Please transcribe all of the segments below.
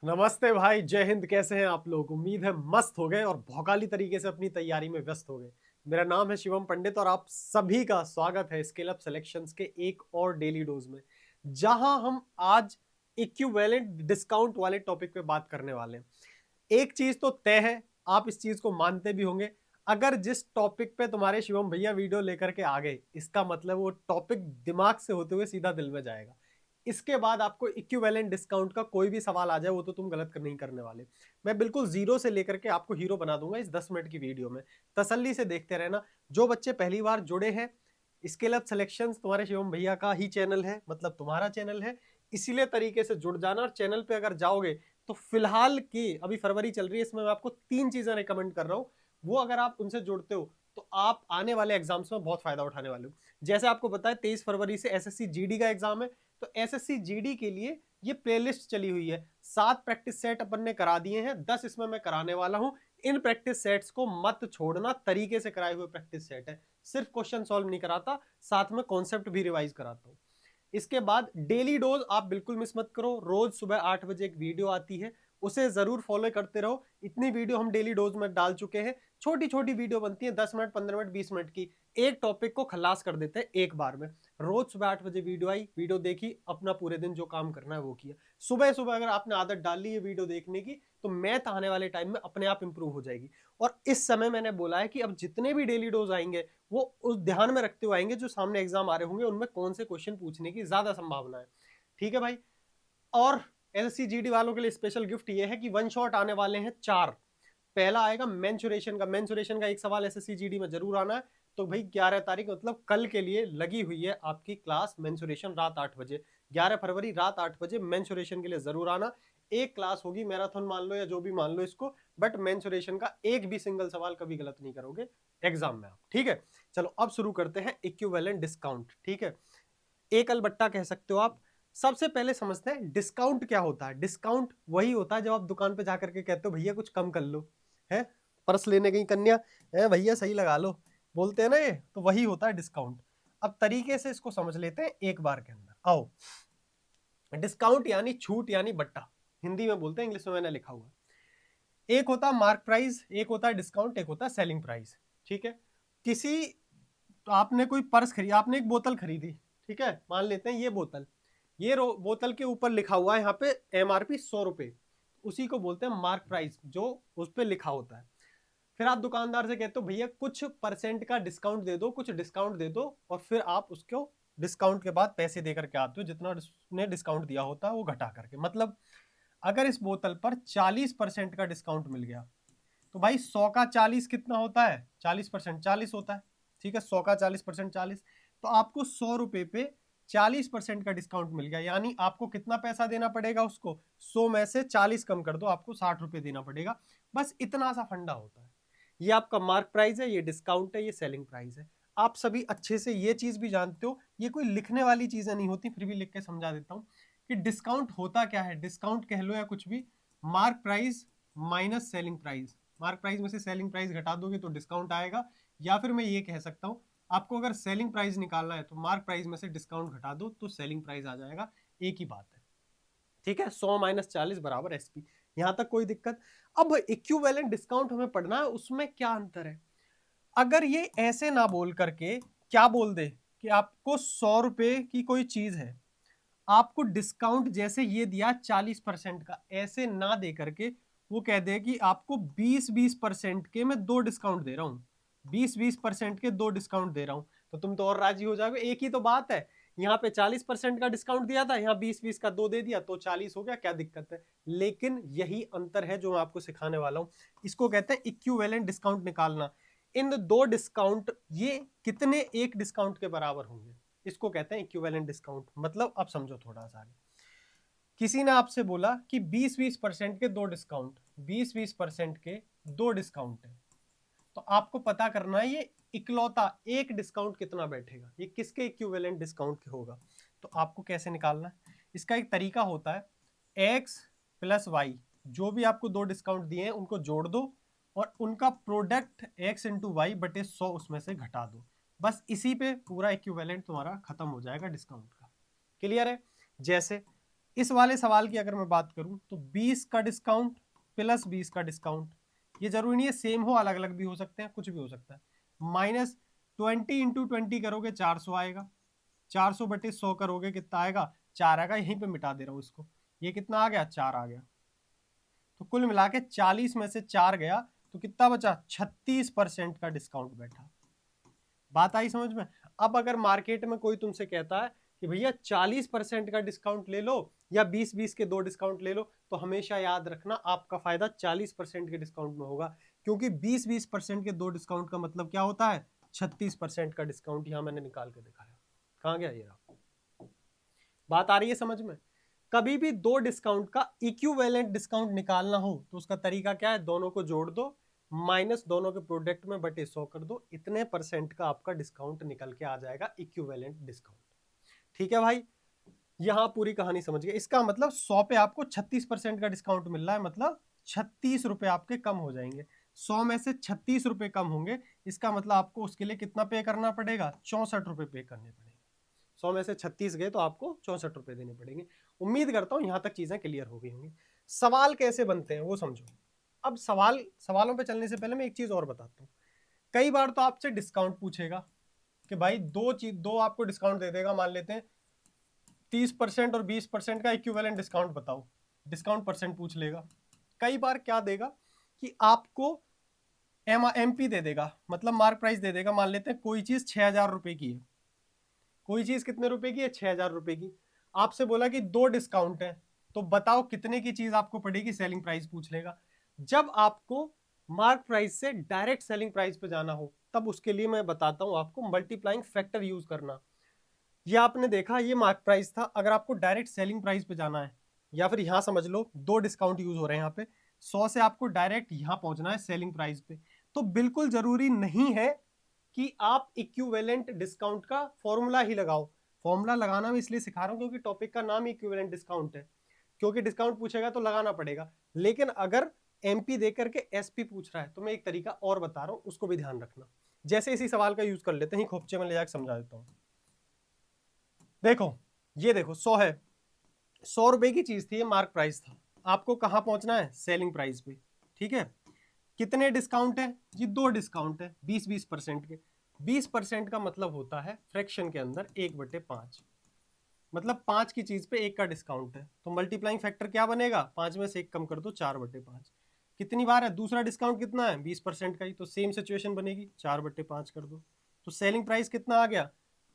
नमस्ते भाई, जय हिंद। कैसे हैं आप लोग? उम्मीद है मस्त हो गए और भौकाली तरीके से अपनी तैयारी में व्यस्त हो गए। मेरा नाम है शिवम पंडित और आप सभी का स्वागत है स्केल अप सिलेक्शंस के एक और डेली डोज में, जहां हम आज इक्विवेलेंट डिस्काउंट वाले टॉपिक पे बात करने वाले हैं। एक चीज तो तय है, आप इस चीज को मानते भी होंगे, अगर जिस टॉपिक पे तुम्हारे शिवम भैया वीडियो लेकर के आ गए, इसका मतलब वो टॉपिक दिमाग से होते हुए सीधा दिल में जाएगा। इसके बाद आपको इक्विवेलेंट डिस्काउंट का कोई भी सवाल आ जाए, वो तो तुम गलत नहीं करने वाले। मैं बिल्कुल जीरो से लेकर के आपको हीरो बना दूंगा इस 10 मिनट की वीडियो में। तसल्ली से देखते रहना। जो बच्चे पहली बार जुड़े हैं, स्केल अप सिलेक्शंस तुम्हारे शिवम भैया का ही चैनल है, मतलब तुम्हारा चैनल है, इसीलिए तरीके से जुड़ जाना। और चैनल पे अगर जाओगे तो फिलहाल की अभी फरवरी चल रही है, इसमें मैं आपको 3 चीजें रिकमेंड कर रहा हूँ। वो अगर आप उनसे जुड़ते हो तो आप आने वाले एग्जाम्स में बहुत फायदा उठाने वाले हो। जैसे आपको पता है 23 फरवरी से एसएससी जीडी का एग्जाम है, तो एसएससी जीडी के लिए ये प्लेलिस्ट चली हुई है। 7 प्रैक्टिस सेट अपन ने करा दिए हैं, 10 इसमें मैं कराने वाला हूं। इन प्रैक्टिस सेट्स को मत छोड़ना, तरीके से कराए हुए प्रैक्टिस सेट है। सिर्फ क्वेश्चन सॉल्व नहीं कराता, साथ में कॉन्सेप्ट भी रिवाइज कराता हूं। इसके बाद डेली डोज आप बिल्कुल मिस मत करो। रोज सुबह 8 बजे एक वीडियो आती है, उसे जरूर फॉलो करते रहो। इतनी वीडियो हम डेली डोज में डाल चुके हैं। छोटी छोटी वीडियो बनती है, 10 मिनट, 15 मिनट, 20 मिनट की। एक टॉपिक को खलास कर देते हैं एक बार में। रोज सुबह 8 बजे वीडियो आई, वीडियो देखी, अपना पूरे दिन जो काम करना है वो किया। सुबह सुबह अगर आपने आदत डाल ली है वीडियो देखने की, तो मैथ आने वाले टाइम में अपने आप इंप्रूव हो जाएगी। और इस समय मैंने बोला है कि अब जितने भी डेली डोज आएंगे, वो उस ध्यान में रखते हुए आएंगे जो सामने एग्जाम आ रहे होंगे, उनमें कौन से क्वेश्चन पूछने की ज्यादा संभावना है। ठीक है भाई। और एसएससी जीडी वालों के लिए स्पेशल गिफ्ट ये है कि वन शॉट आने वाले हैं 4। पहला आएगा मेंसुरेशन का। मेंसुरेशन का एक सवाल एसएससी जीडी में जरूर आना है। तो भाई 11 तारीख मतलब कल के लिए लगी हुई है आपकी क्लास मेंसुरेशन, रात 8 बजे। 11 फरवरी रात 8 बजे मेंसुरेशन के लिए जरूर आना। एक क्लास होगी, मैराथन मान लो या जो भी मान लो इसको, बट मेंसुरेशन का एक भी सिंगल सवाल कभी गलत नहीं करोगे एग्जाम में आप। ठीक है, चलो अब शुरू करते हैं इक्विवेलेंट डिस्काउंट। ठीक है, एक अलबट्टा कह सकते हो आप। सबसे पहले समझते हैं डिस्काउंट क्या होता है। डिस्काउंट वही होता है जब आप दुकान पे जाकर के कहते हो भैया कुछ कम कर लो, है पर्स लेने गई कन्या, है भैया सही लगा लो, बोलते हैं ना ये, तो वही होता है डिस्काउंट। अब तरीके से इसको समझ लेते हैं एक बार के अंदर। आओ, डिस्काउंट यानी छूट यानी बट्टा, हिंदी में बोलते हैं, इंग्लिश में मैंने लिखा हुआ। एक होता है मार्क प्राइस, एक होता है डिस्काउंट, एक होता है सेलिंग प्राइस। ठीक है, किसी, तो आपने कोई पर्स खरीदी, आपने एक बोतल खरीदी, ठीक है, मान लेते हैं ये बोतल, ये बोतल के ऊपर लिखा हुआ है यहाँ पे एमआरपी 100 रुपए, उसी को बोलते हैं मार्क प्राइस, जो उस पर लिखा होता है। फिर आप दुकानदार से कहते हो भैया कुछ परसेंट का डिस्काउंट दे दो, कुछ डिस्काउंट दे दो, और फिर आप उसको डिस्काउंट के बाद पैसे देकर के आते हो, जितना उसने डिस्काउंट दिया होता है वो घटा करके। मतलब अगर इस बोतल पर 40% का डिस्काउंट मिल गया, तो भाई 100 का 40 कितना होता है? 40% 40 होता है। ठीक है, 100 का 40% 40, तो आपको 100 रुपए पे 40% का डिस्काउंट मिल गया, यानी आपको कितना पैसा देना पड़ेगा उसको? 100 में से 40 कम कर दो, आपको 60 रुपए देना पड़ेगा। बस इतना सा फंडा होता है। ये आपका मार्क प्राइस है, ये डिस्काउंट है, ये सेलिंग प्राइस है। आप सभी अच्छे से ये चीज भी जानते हो, ये कोई लिखने वाली चीजें नहीं होती, फिर भी लिख के समझा देता हूँ कि डिस्काउंट होता क्या है। डिस्काउंट कह लो या कुछ भी, mark price minus selling price. Mark price में से सेलिंग प्राइस घटा दोगे तो डिस्काउंट आएगा। या फिर मैं ये कह सकता हूँ, आपको अगर सेलिंग प्राइस निकालना है तो मार्क प्राइस में से डिस्काउंट घटा दो तो सेलिंग प्राइस आ जाएगा। एक ही बात है। ठीक है, 100 - 40 बराबर एसपी। यहां तक कोई दिक्कत? अब इक्विवेलेंट डिस्काउंट हमें पढ़ना है, उसमें क्या अंतर है। अगर ये ऐसे ना बोल करके क्या बोल दे कि आपको 100 रुपए की कोई चीज है, आपको डिस्काउंट जैसे ये दिया 40% का, ऐसे ना दे करके वो कह दे कि आपको 20-20% के मैं 2 डिस्काउंट दे रहा हूं, 20-20% के 2 डिस्काउंट दे रहा हूं, तो तुम तो और राजी हो जाओगे। एक ही तो बात है, यहाँ पे 40% का डिस्काउंट दिया था, यहाँ 20-20 का 2 दे दिया तो 40 हो गया, क्या दिक्कत है? लेकिन यही अंतर है जो मैं आपको सिखाने वाला हूं। इसको कहते हैं इक्विवेलेंट डिस्काउंट निकालना। इन 2 डिस्काउंट ये कितने एक डिस्काउंट के बराबर होंगे, इसको कहते हैं इक्विवेलेंट डिस्काउंट। मतलब अब समझो थोड़ा सा आगे। किसी ने आपसे बोला कि 20-20% के 2 डिस्काउंट, 20-20% के 2 डिस्काउंट है, तो आपको पता करना है ये इकलौता एक डिस्काउंट कितना बैठेगा, ये किसके इक्विवेलेंट डिस्काउंट के होगा। तो आपको कैसे निकालना है, इसका एक तरीका होता है, एक्स प्लस वाई, जो भी आपको 2 डिस्काउंट दिए हैं उनको जोड़ दो, और उनका प्रोडक्ट एक्स इंटू वाई बटे 100 उसमें से घटा दो। बस इसी पे पूरा इक्विवेलेंट तुम्हारा खत्म हो जाएगा डिस्काउंट का। क्लियर है? जैसे इस वाले सवाल की अगर मैं बात करूं तो 20 का डिस्काउंट प्लस 20 का डिस्काउंट, ये जरूरी नहीं है सेम हो, अलग अलग भी हो सकते हैं, कुछ भी हो सकता है, माइनस 20 इंटू 20 करोगे 400 आएगा, 400 बटे 100 करोगे कितना आएगा, 4 आएगा, यहीं पे मिटा दे रहा हूं इसको, ये कितना आ गया, 4 आ गया। तो कुल मिला के 40 में से 4 गया तो कितना बचा, 36% का डिस्काउंट बैठा। बात आई समझ में। अब अगर मार्केट में कोई तुमसे कहता है कि भैया 40% का डिस्काउंट ले लो या 20-20 के 2 डिस्काउंट ले लो, तो हमेशा याद रखना आपका फायदा 40% के डिस्काउंट में होगा, क्योंकि 20-20% के 2 डिस्काउंट का मतलब क्या होता है, 36% का डिस्काउंट। यहां मैंने निकाल के दिखाया, कहां गया ये रहा। बात आ रही है समझ में। कभी भी 2 डिस्काउंट का इक्विवेलेंट डिस्काउंट निकालना हो तो उसका तरीका क्या है, दोनों को जोड़ दो, माइनस दोनों के प्रोडक्ट में बटे 100 कर दो, इतने परसेंट का आपका डिस्काउंट निकल के आ जाएगा, इक्विवेलेंट डिस्काउंट। ठीक है भाई, यहां पूरी कहानी समझ गए। इसका मतलब 100 पे आपको 36% का डिस्काउंट मिल रहा है, मतलब 36 रुपए आपके कम हो जाएंगे। 100 में से 36 रुपए कम होंगे, इसका मतलब आपको उसके लिए कितना पे करना पड़ेगा, 64 रुपए पे करने पड़ेंगे। 100 में से 36 गए तो आपको 64 रुपए देने पड़ेंगे। उम्मीद करता हूं यहां तक चीजें क्लियर हो गई होंगी। सवाल कैसे बनते हैं वो समझो। अब सवालों पे चलने से पहले मैं एक चीज और बताता हूँ। कई बार तो आपसे डिस्काउंट पूछेगा कि भाई दो आपको डिस्काउंट दे देगा, मान लेते हैं 30% और 20% का इक्विवेलेंट डिस्काउंट बताओ, डिस्काउंट परसेंट पूछ लेगा। कई बार क्या देगा कि आपको एमपी दे देगा, मतलब मार्क प्राइस दे देगा। मान लेते हैं कोई चीज 6,000 रुपए की है, कोई चीज कितने रुपए की है, 6,000 रुपए की। आपसे बोला कि 2 डिस्काउंट है, तो बताओ कितने की चीज आपको पड़ेगी, सेलिंग प्राइस पूछ लेगा। जब आपको मार्क प्राइस से डायरेक्ट सेलिंग प्राइस पे जाना हो, तब उसके लिए मैं बताता हूं आपको मल्टीप्लाइंग फैक्टर यूज करना। ये आपने देखा, ये मार्क प्राइस था। अगर आपको डायरेक्ट सेलिंग प्राइस पे जाना है, या फिर यहां समझ लो 2 डिस्काउंट यूज हो रहे हैं यहाँ पे, 100 से आपको डायरेक्ट यहां पहुंचना है सेलिंग प्राइस पे, तो बिल्कुल जरूरी नहीं है कि आप इक्विवेलेंट डिस्काउंट का फॉर्मूला ही लगाओ। फॉर्मूला लगाना मैं इसलिए सिखा रहा हूं क्योंकि टॉपिक का नाम इक्विवेलेंट डिस्काउंट है, क्योंकि डिस्काउंट पूछेगा तो लगाना पड़ेगा। लेकिन अगर एमपी देकर के एसपी पूछ रहा है तो मैं एक तरीका और बता रहा हूं, उसको भी ध्यान रखना। जैसे इसी सवाल का यूज कर लेते हैं, खोपचे में ले जाकर समझा देता हूं। देखो, ये देखो 100 है, 100 रुपए की चीज थी, ये मार्क प्राइस था। आपको कहां पहुंचना है, सेलिंग प्राइस पे। ठीक है, कितने डिस्काउंट है जी, 2 डिस्काउंट है 20-20% के। 20% का मतलब होता है फ्रैक्शन के अंदर 1/5, मतलब 5 की चीज पे 1 का डिस्काउंट है, तो मल्टीप्लाइंग फैक्टर क्या बनेगा, 5 में से 1 कम कर दो, 4/5। कितनी बार है, दूसरा डिस्काउंट कितना है, 20% का ही, तो सेम सिचुएशन बनेगी, 4/5 कर दो। तो सेलिंग प्राइस कितना आ गया,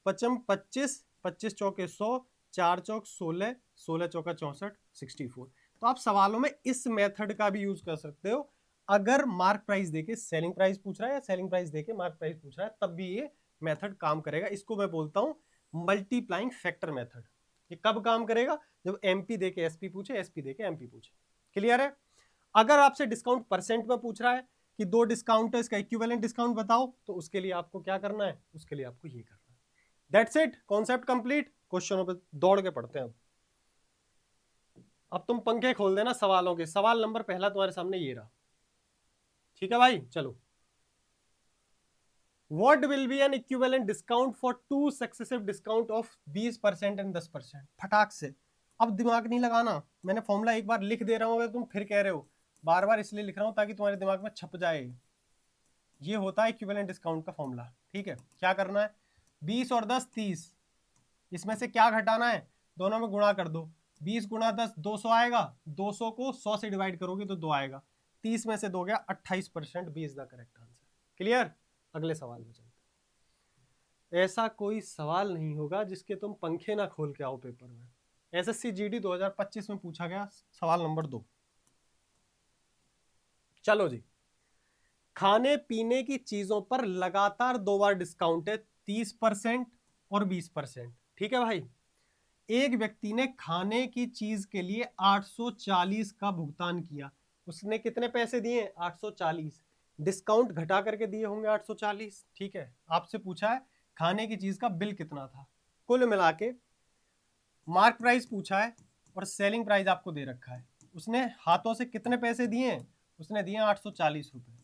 25, 25 चौके 100, 4 चौक 16, 16 चौका 64, 64। तो आप सवालों में इस मेथड का भी यूज कर सकते हो। अगर मार्क प्राइस देके सेलिंग प्राइस पूछ रहा है या सेलिंग प्राइस देके मार्क प्राइस पूछ रहा है, तब भी ये मेथड काम करेगा। इसको मैं बोलता हूं मल्टीप्लाइंग फैक्टर मेथड। ये कब काम करेगा, जब एमपी देके एसपी पूछे, एसपी देके एमपी पूछे। क्लियर है। अगर आपसे डिस्काउंट परसेंट में पूछ रहा है कि 2 डिस्काउंट है, इसका इक्विवेलेंट डिस्काउंट बताओ, तो उसके लिए आपको क्या करना है, उसके लिए आपको ये करना है। That's it, concept complete. क्वेश्चनों पे दौड़ के पढ़ते हैं। अब तुम पंखे खोल देना सवालों के। सवाल नंबर पहला तुम्हारे सामने ये रहा। ठीक है भाई, चलो। What will be an equivalent discount for 2 successive discount of 20% and 10%? फटाक से। अब दिमाग नहीं लगाना, मैंने फॉर्मूला एक बार लिख दे रहा हूं, अगर तुम फिर कह रहे हो, बार बार इसलिए लिख रहा हूं ताकि तुम्हारे दिमाग में छप जाए। ये होता है इक्विवेलेंट डिस्काउंट का फॉर्मूला। ठीक है, क्या करना है, 20 और 10 30, इसमें से क्या घटाना है, दोनों में गुणा कर दो। 20 गुणा 10 200 आएगा, 200 को 100 से डिवाइड करोगे तो 2 आएगा। 30 में से 2 गया, 28%, B is the correct answer. Clear. अगले सवाल में चलते हैं। ऐसा कोई सवाल नहीं होगा जिसके तुम पंखे ना खोल के आओ पेपर में। एसएससी जीडी 2025 में पूछा गया सवाल नंबर 2। चलो जी, खाने पीने की चीजों पर लगातार 2 बार डिस्काउंट है, 30% और 20%। ठीक है भाई, एक व्यक्ति ने खाने की चीज के लिए 840 का भुगतान किया। उसने कितने पैसे दिए, 840, डिस्काउंट घटा करके दिए होंगे 840। ठीक है, आपसे पूछा है खाने की चीज का बिल कितना था। कुल मिला के मार्क प्राइस पूछा है और सेलिंग प्राइस आपको दे रखा है। उसने हाथों से कितने पैसे दिए, उसने दिए 840 रुपए।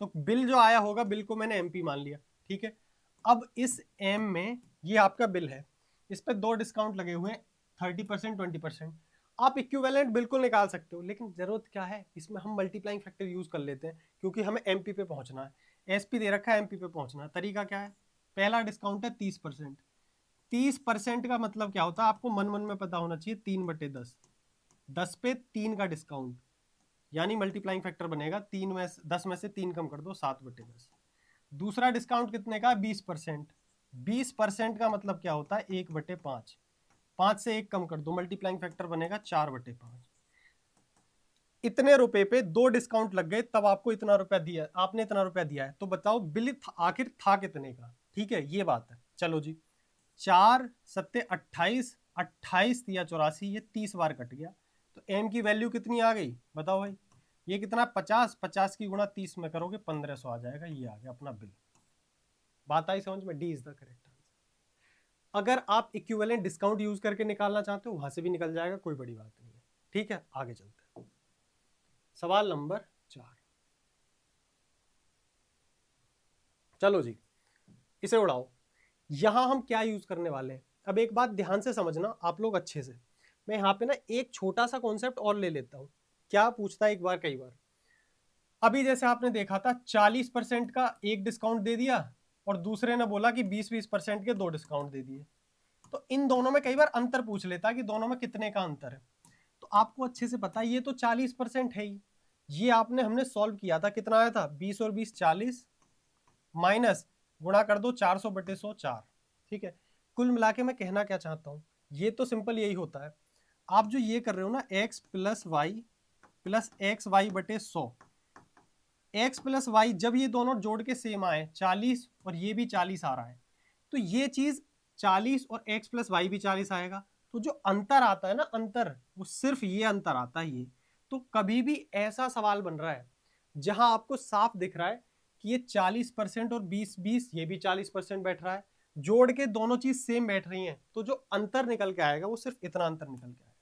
तो बिल जो आया होगा, बिल को मैंने एमपी मान लिया। ठीक है, अब इस एम में ये आपका बिल है, इस पे 2 डिस्काउंट लगे हुए हैं, 30%, 20%। आप इक्विवेलेंट बिल्कुल निकाल सकते हो, लेकिन जरूरत क्या है, इसमें हम मल्टीप्लाइंग फैक्टर यूज कर लेते हैं, क्योंकि हमें एमपी पे पहुंचना है, एसपी दे रखा है, एमपी पे पहुंचना है। तरीका क्या है, पहला डिस्काउंट है 30%। 30% का मतलब क्या होता है, आपको मन मन में पता होना चाहिए, 3/10, 10 पे 3 का डिस्काउंट, यानी मल्टीप्लाइंग फैक्टर बनेगा 10 में से 3 कम कर दो, 7/10। दूसरा डिस्काउंट कितने का, 20%। 20% का मतलब क्या होता है, 1/5, 5 से 1 कम कर दो, मल्टीप्लाइंग फैक्टर बनेगा 4/5। इतने रुपए पे 2 डिस्काउंट लग गए, तब आपको इतना रुपया दिया, आपने इतना रुपया दिया है, तो बताओ बिल आखिर था कितने का। ठीक है, ये बात है। चलो जी, 4 सत्ते 28, 28 या 84, ये 30 बार कट गया, तो एम की वैल्यू कितनी आ गई, बताओ भाई। ये कितना, 50, 50 की गुणा 30 में करोगे 1500 आ जाएगा, ये आ गया अपना बिल। बात आई समझ में, D is the correct answer. अगर आप इक्विवेलेंट डिस्काउंट यूज करके निकालना चाहते हो, वहां से भी निकल जाएगा, कोई बड़ी बात नहीं है। ठीक है, आगे चलते हैं। सवाल नंबर 4। चलो जी, इसे उड़ाओ। यहां हम क्या यूज करने वाले हैं, अब एक बात ध्यान से समझना आप लोग अच्छे से। मैं यहाँ पे ना एक छोटा सा कॉन्सेप्ट और ले लेता हूं। क्या पूछता है एक बार, कई बार। अभी जैसे आपने देखा था, 40% का एक डिस्काउंट दे दिया, और दूसरे ने बोला कि 20-20% के 2 डिस्काउंट दे दिए। तो इन दोनों में कई बार अंतर पूछ लेता है कि दोनों में कितने का अंतर है। तो आपको अच्छे से पता है, ये तो 40% है ही। ये आपने हमने सॉल्व किया था, कितना आया था, 20 और 20 40, माइनस गुणा कर दो 400/100, 4। ठीक है, कुल मिला के मैं कहना क्या चाहता हूं, ये तो सिंपल यही होता है। आप जो ये कर रहे हो ना, x plus y plus x y बटे 100, x प्लस वाई जब ये दोनों जोड़ के सेम आए, 40 और ये भी 40 आ रहा है, तो ये चीज 40 और x प्लस वाई भी 40 आएगा। तो जो अंतर आता है ना, अंतर, वो सिर्फ ये अंतर आता है ये। तो कभी भी ऐसा सवाल बन रहा है जहां आपको साफ दिख रहा है कि ये 40% और 20-20, ये भी 40% बैठ रहा है, जोड़ के दोनों चीज सेम बैठ रही हैं, तो जो अंतर निकल के आएगा वो सिर्फ इतना अंतर निकल के आएगा।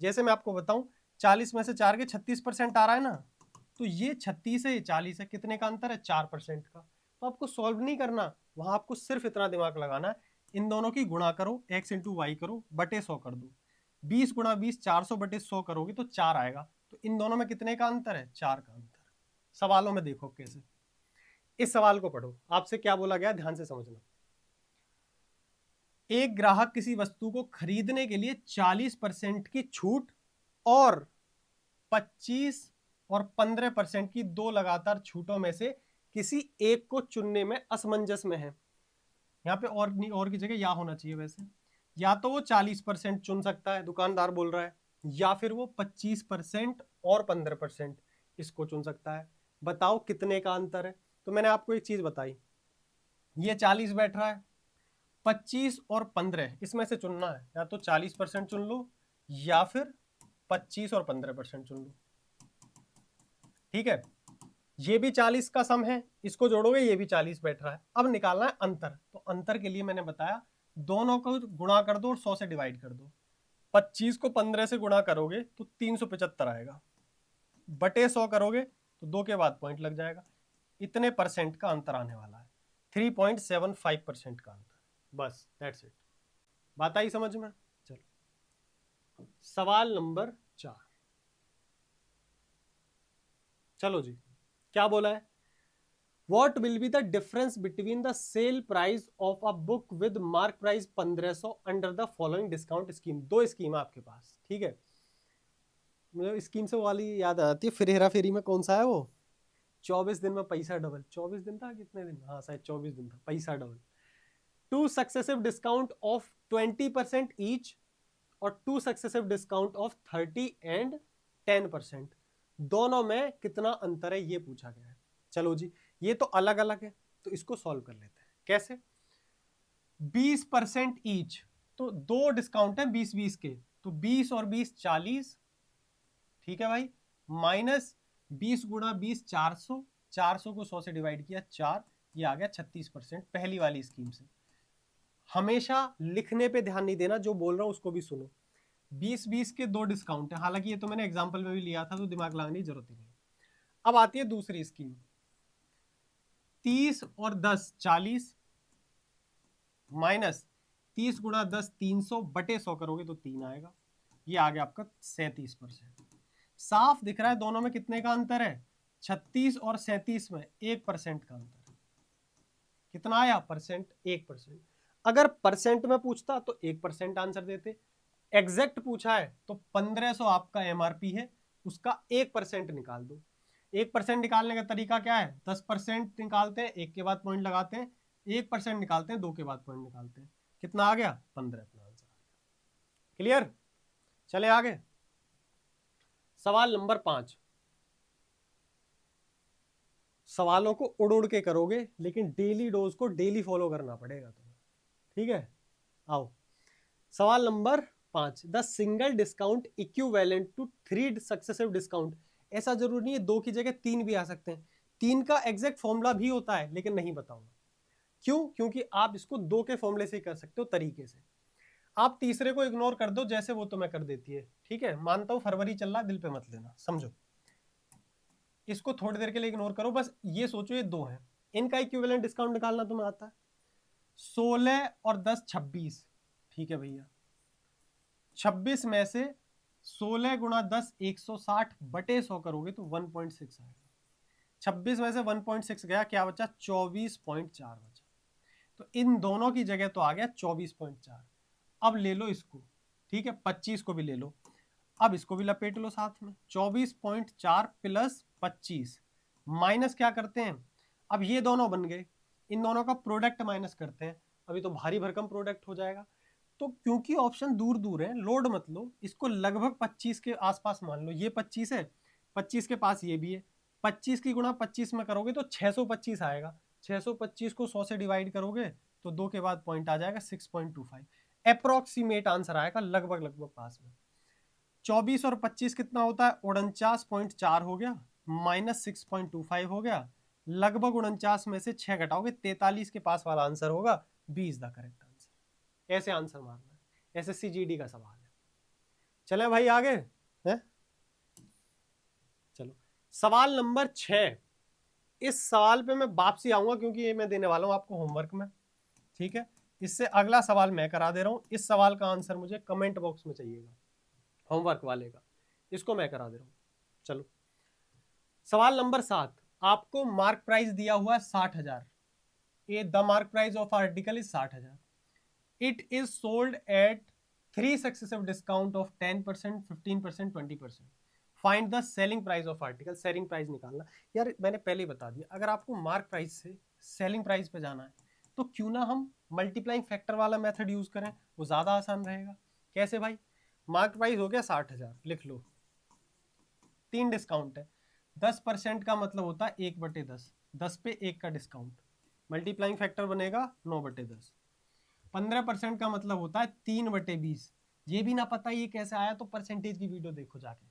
जैसे मैं आपको बताऊं, 40 में से 4 के 36% आ रहा है ना, तो ये 36 है, ये 40 है, कितने का अंतर है, 4% का। तो आपको सॉल्व नहीं करना, वहां आपको सिर्फ इतना दिमाग लगाना है, इन दोनों की गुणा करो, x इंटू वाई करो, बटे 100 कर दो। 20 गुणा 20, 400/100 करोगे तो 4 आएगा। तो इन दोनों में कितने का अंतर है, 4 का अंतर। सवालों में देखो कैसे, इस सवाल को पढ़ो, आपसे क्या बोला गया ध्यान से समझना। एक ग्राहक किसी वस्तु को खरीदने के लिए 40% की छूट और 25 और 15% की 2 लगातार छूटों में से किसी एक को चुनने में असमंजस में है। यहाँ पे और की जगह या होना चाहिए वैसे। या तो वो 40% चुन सकता है, दुकानदार बोल रहा है, या फिर वो 25% और 15% इसको चुन सकता है। बताओ कितने का अंतर है। तो मैंने आपको एक चीज बताई, ये 40 बैठ रहा है, 25 और 15 इसमें से चुनना है, या तो 40% चुन लो या फिर 25 और 15% चुन लो। ठीक है, ये भी 40 का सम है, इसको जोड़ोगे ये भी 40 बैठ रहा है। अब निकालना है अंतर, तो अंतर के लिए मैंने बताया दोनों को गुणा कर दो और 100 से डिवाइड कर दो। 25 को 15 से गुणा करोगे तो 375 आएगा, बटे 100 करोगे तो 2 के बाद पॉइंट लग जाएगा। इतने परसेंट का अंतर आने वाला है, 3.75% का अंतर, बस दैट्स इट। बात आई समझ में। चलो सवाल नंबर 4। चलो जी, क्या बोला है, What will be the difference between the sale price of a book with mark price 1500 under the following discount scheme। 2 scheme है आपके पास, ठीक है। मुझे स्कीम से वाली याद आ जाती है, फिर हेरा फेरी में कौन सा है वो, 24 दिन में पैसा डबल, 24 दिन था कितने दिन, हाँ शायद 24 दिन था, पैसा double. 2 successive discount of 20% each और 2 सक्सेसिव डिस्काउंट ऑफ 30 एंड 10%, दोनों में कितना अंतर है ये पूछा गया है। चलो जी, ये तो अलग अलग है, तो इसको सॉल्व कर लेते हैं। कैसे, 20% ईच, तो 2 डिस्काउंट है 20-20 के, तो 20 और 20 40, ठीक है भाई, माइनस 20 गुणा 20 400, 400 को 100 से डिवाइड किया 4, ये आ गया 36% पहली वाली स्कीम से। हमेशा लिखने पे ध्यान नहीं देना, जो बोल रहा हूं उसको भी सुनो। 20-20 के 2 डिस्काउंट है, हालांकि ये तो मैंने एग्जांपल में भी लिया था, तो दिमाग लगाने की जरूरत ही नहीं। अब आती है दूसरी स्कीम, 30 और 10 40, माइनस 30 गुणा 10 300 बटे 100 करोगे तो 3 आएगा। ये आ गया आपका 37%। साफ दिख रहा है दोनों में कितने का अंतर है, 36 और 37 में 1% का अंतर है। कितना आया परसेंट, 1%। अगर परसेंट में पूछता तो 1% आंसर देते, एग्जैक्ट पूछा है तो 1500 आपका एमआरपी है, उसका 1% निकाल दो। 1% निकालने का तरीका क्या है, 10% निकालते हैं, 1 के बाद पॉइंट लगाते हैं, 1% निकालते हैं, 2 के बाद पॉइंट निकालते हैं। कितना आ गया, 15 अपना आंसर आ गया। क्लियर, चले आगे। सवाल नंबर 5। सवालों को उड़ उड़ के करोगे लेकिन डेली डोज को डेली फॉलो करना पड़ेगा तुम्हें, ठीक है। आओ सवाल नंबर 5। The single discount equivalent to 3 successive discount. ऐसा जरूरी नहीं है 2 की जगह 3 भी आ सकते हैं, 3 का एग्जैक्ट फॉर्मूला भी होता है लेकिन नहीं बताऊंगा। क्यों, क्योंकि आप इसको 2 के फॉर्मूले से ही कर सकते हो तरीके से। आप तीसरे को इग्नोर कर दो जैसे वो तुम्हें कर देती है, ठीक है। मानता हूं फरवरी चल रहा है, दिल पे मत लेना, समझो। इसको थोड़ी देर के लिए इग्नोर करो, बस ये सोचो ये 2 हैं, इनका इक्विवेलेंट डिस्काउंट निकालना तुम्हें आता है। 16 और 10 26, ठीक है भैया। 26 में से 16 गुणा 10 160 बटे 100 करोगे तो 1.6 आएगा। 26 में से 1.6 गया, क्या बचा, 24.4 बचा। तो इन दोनों की जगह तो आ गया 24.4। अब ले लो इसको, ठीक है, 25 को भी ले लो, अब इसको भी लपेट लो साथ में। 24.4 प्लस 25 माइनस क्या करते हैं, अब ये दोनों बन गए, इन दोनों का प्रोडक्ट माइनस करते हैं, अभी तो भारी भरकम प्रोडक्ट हो जाएगा। तो क्योंकि ऑप्शन दूर दूर है, लोड मत लो, इसको लगभग 25 के आसपास मान लो। ये 25 है, 25 के पास ये भी है, 25 की गुणा 25 में करोगे तो 625 आएगा। 625 को 100 से डिवाइड करोगे तो 2 के बाद पॉइंट आ जाएगा 6.25। अप्रोक्सीमेट आंसर आएगा, लगभग लगभग पास में। 24 और 25 कितना होता है, 49.4 हो गया, माइनस 6.25 हो गया, लगभग 49 में से 6 घटाओगे 43 के पास वाला आंसर होगा, 20 द करेक्ट आंसर। ऐसे आंसर मारना है, एसएससी जीडी का सवाल है। चले भाई आगे है, चलो सवाल नंबर 6। इस सवाल पे मैं वापसी आऊंगा क्योंकि ये मैं देने वाला हूं आपको होमवर्क में, ठीक है। इससे अगला सवाल मैं करा दे रहा हूं, इस सवाल का आंसर मुझे कमेंट बॉक्स में चाहिएगा, होमवर्क वाले का, इसको मैं करा दे रहा हूं। चलो सवाल नंबर 7। आपको मार्क प्राइस दिया हुआ है 60,000। ये the mark price of article is 60,000। It is sold at 3 successive discount of 10%, 15%, 20%। Find the selling price of article. Selling price निकालना, यार मैंने पहले ही बता दिया, अगर आपको मार्क प्राइस से सेलिंग प्राइस पे जाना है तो क्यों ना हम मल्टीप्लाइंग फैक्टर वाला मेथड यूज करें, वो ज्यादा आसान रहेगा। कैसे भाई, मार्क प्राइस हो गया 60,000, लिख लो, 3 डिस्काउंट है, 10% का मतलब होता है 1/10, 10 पे 1 का डिस्काउंट, मल्टीप्लाइंग फैक्टर बनेगा 9/10। 15% का मतलब होता है 3/20। ये भी ना पता ये कैसे आया तो परसेंटेज की वीडियो देखो जाके।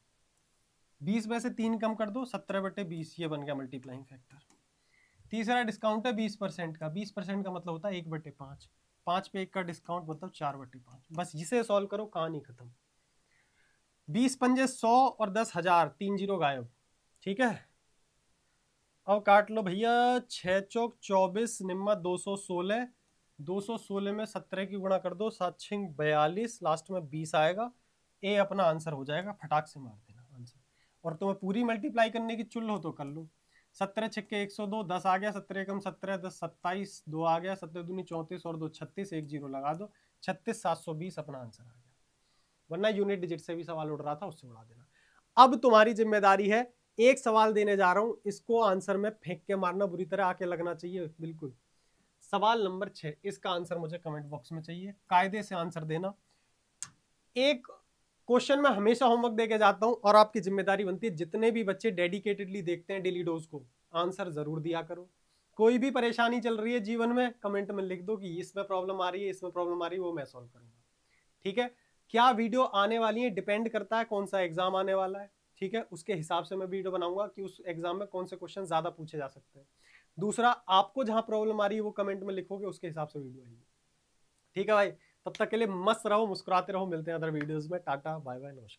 20 में से 3 कम कर दो, 17/20, ये बन गया मल्टीप्लाइंग फैक्टर। तीसरा डिस्काउंट है 20% का, 20% का मतलब होता है 1/5, 5 पे 1 का डिस्काउंट मतलब 4/5। बस इसे सॉल्व करो, कहानी खत्म। 20 पंजे 100 और 10,000, 3 जीरो गायब, ठीक है। अब काट लो भैया, 6 चौक 24, निम्मा 216, 216 में 17 की गुणा कर दो, 7 6 42, लास्ट में 20 आएगा। ए अपना आंसर हो जाएगा, फटाक से मार देना आंसर। और तुम्हें पूरी मल्टीप्लाई करने की चुल हो तो कर लो, 17 छक्के 102, 10 आ गया, 17 कम 17, 10 27, 2 आ गया, 17 दूनी 34 और 2 36, 1 जीरो लगा दो, 36 720 अपना आंसर आ गया। वरना यूनिट डिजिट से भी सवाल उड़ रहा था, उससे उड़ा देना। अब तुम्हारी जिम्मेदारी है, एक सवाल देने जा रहा हूं, इसको आंसर में फेंक के मारना, बुरी तरह आके लगना चाहिए बिल्कुल। सवाल नंबर 6, इसका आंसर मुझे कमेंट बॉक्स में चाहिए, कायदे से आंसर देना। एक क्वेश्चन मैं हमेशा होमवर्क देके जाता हूं और आपकी जिम्मेदारी बनती है, जितने भी बच्चे डेडिकेटेडली देखते हैं डेली डोज को, आंसर जरूर दिया करो। कोई भी परेशानी चल रही है जीवन में, कमेंट में लिख दो कि इसमें प्रॉब्लम आ रही है, इसमें प्रॉब्लम आ रही है, वो मैं सॉल्व करूंगा, ठीक है। क्या वीडियो आने वाली है डिपेंड करता है कौन सा एग्जाम आने वाला है, ठीक है, उसके हिसाब से मैं वीडियो बनाऊंगा कि उस एग्जाम में कौन से क्वेश्चन ज्यादा पूछे जा सकते हैं। दूसरा, आपको जहां प्रॉब्लम आ रही है वो कमेंट में लिखोगे, उसके हिसाब से वीडियो आएगी, ठीक है भाई। तब तक के लिए मस्त रहो, मुस्कुराते रहो, मिलते हैं अदर वीडियोस में। टाटा बाय बाय, नमस्कार।